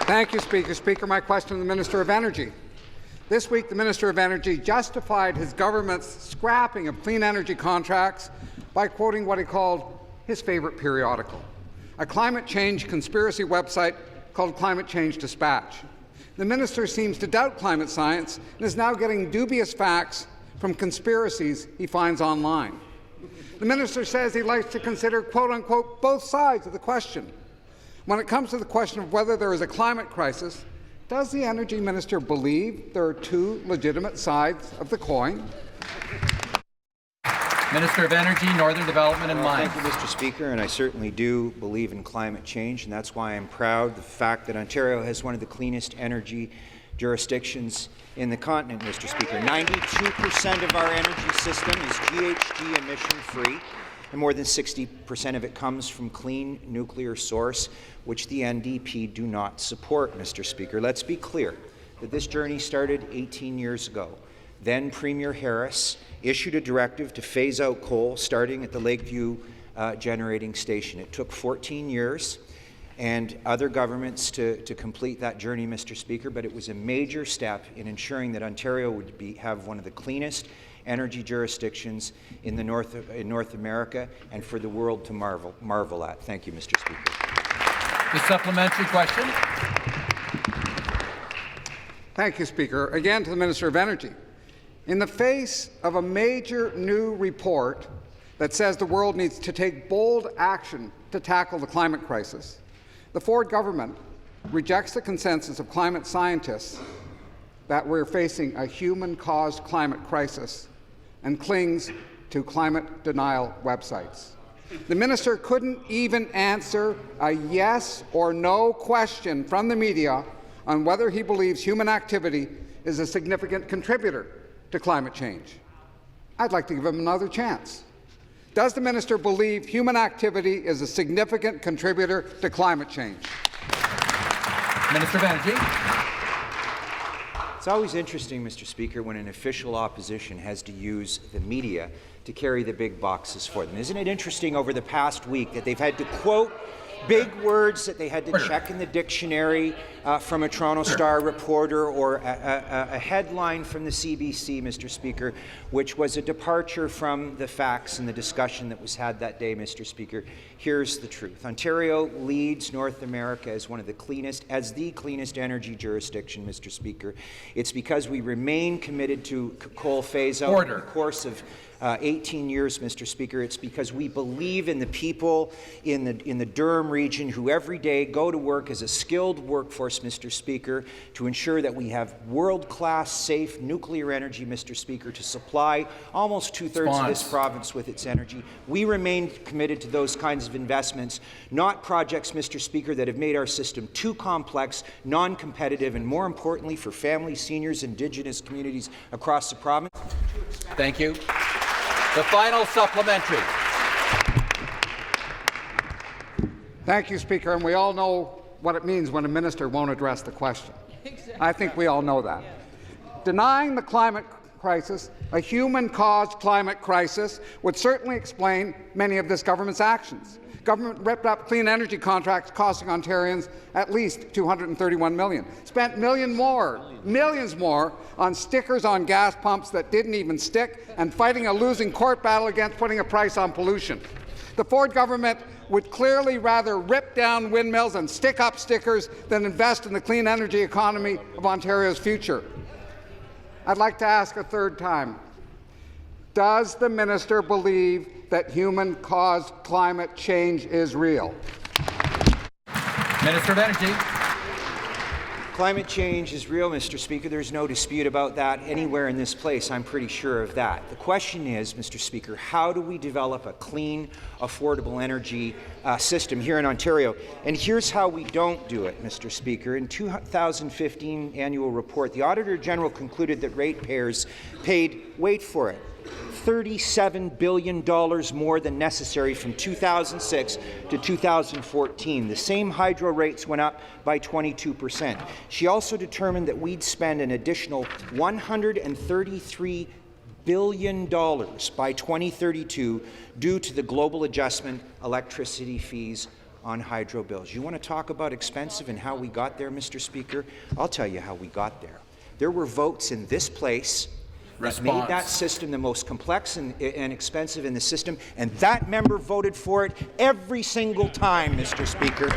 Thank you, Speaker. Speaker, my question to the Minister of Energy. This week, the Minister of Energy justified his government's scrapping of clean energy contracts by quoting what he called his favourite periodical, a climate change conspiracy website called Climate Change Dispatch. The minister seems to doubt climate science and is now getting dubious facts from conspiracies he finds online. The minister says he likes to consider, quote-unquote, both sides of the question. When it comes to the question of whether there is a climate crisis, does the energy minister believe there are two legitimate sides of the coin? Minister of Energy, Northern Development and Mines. Thank you, Mr. Speaker, and I certainly do believe in climate change, and that's why I'm proud of the fact that Ontario has one of the cleanest energy jurisdictions in the continent, Mr. Speaker. 92% of our energy system is GHG emission-free, and more than 60% of it comes from clean nuclear source, which the NDP do not support, Mr. Speaker. Let's be clear that this journey started 18 years ago. Then Premier Harris issued a directive to phase out coal, starting at the Lakeview generating station. It took 14 years and other governments to complete that journey, Mr. Speaker, but it was a major step in ensuring that Ontario would have one of the cleanest energy jurisdictions in North America and for the world to marvel at. Thank you, Mr. Speaker. The supplementary question. Thank you, Speaker. Again to the Minister of Energy. In the face of a major new report that says the world needs to take bold action to tackle the climate crisis, the Ford government rejects the consensus of climate scientists that we're facing a human-caused climate crisis and clings to climate denial websites. The minister couldn't even answer a yes or no question from the media on whether he believes human activity is a significant contributor to climate change. I'd like to give him another chance. Does the minister believe human activity is a significant contributor to climate change? Minister of Energy. It's always interesting, Mr. Speaker, when an official opposition has to use the media to carry the big boxes for them. Isn't it interesting over the past week that they've had to quote big words that they had to check in the dictionary from a Toronto Star reporter, or a headline from the CBC, Mr. Speaker, which was a departure from the facts and the discussion that was had that day, Mr. Speaker. Here's the truth. Ontario leads North America as one of the cleanest, as the cleanest energy jurisdiction, Mr. Speaker. It's because we remain committed to coal phase-out over the course of 18 years, Mr. Speaker. It's because we believe in the people in the Durham region who every day go to work as a skilled workforce, Mr. Speaker, to ensure that we have world-class, safe nuclear energy, Mr. Speaker, to supply almost two-thirds of this province with its energy. We remain committed to those kinds of investments, not projects, Mr. Speaker, that have made our system too complex, non-competitive, and more importantly for families, seniors, Indigenous communities across the province. Thank you. The final supplementary. Thank you, Speaker. And we all know what it means when a minister won't address the question. Exactly. I think we all know that. Yeah. Denying the climate crisis, a human-caused climate crisis, would certainly explain many of this government's actions. Government ripped up clean energy contracts costing Ontarians at least $231 million. Spent millions more on stickers on gas pumps that didn't even stick, and fighting a losing court battle against putting a price on pollution. The Ford government would clearly rather rip down windmills and stick up stickers than invest in the clean energy economy of Ontario's future. I'd like to ask a third time. Does the minister believe that human-caused climate change is real? Minister of Energy. Climate change is real, Mr. Speaker. There's no dispute about that anywhere in this place. I'm pretty sure of that. The question is, Mr. Speaker, how do we develop a clean, affordable energy system here in Ontario? And here's how we don't do it, Mr. Speaker. In 2015 annual report, the Auditor General concluded that ratepayers paid, wait for it, $37 billion more than necessary from 2006 to 2014. The same hydro rates went up by 22%. She also determined that we'd spend an additional $133 billion by 2032 due to the global adjustment electricity fees on hydro bills. You want to talk about expensive and how we got there, Mr. Speaker? I'll tell you how we got there. There were votes in this place that made that system the most complex and expensive in the system, and that member voted for it every single time, Mr. Speaker.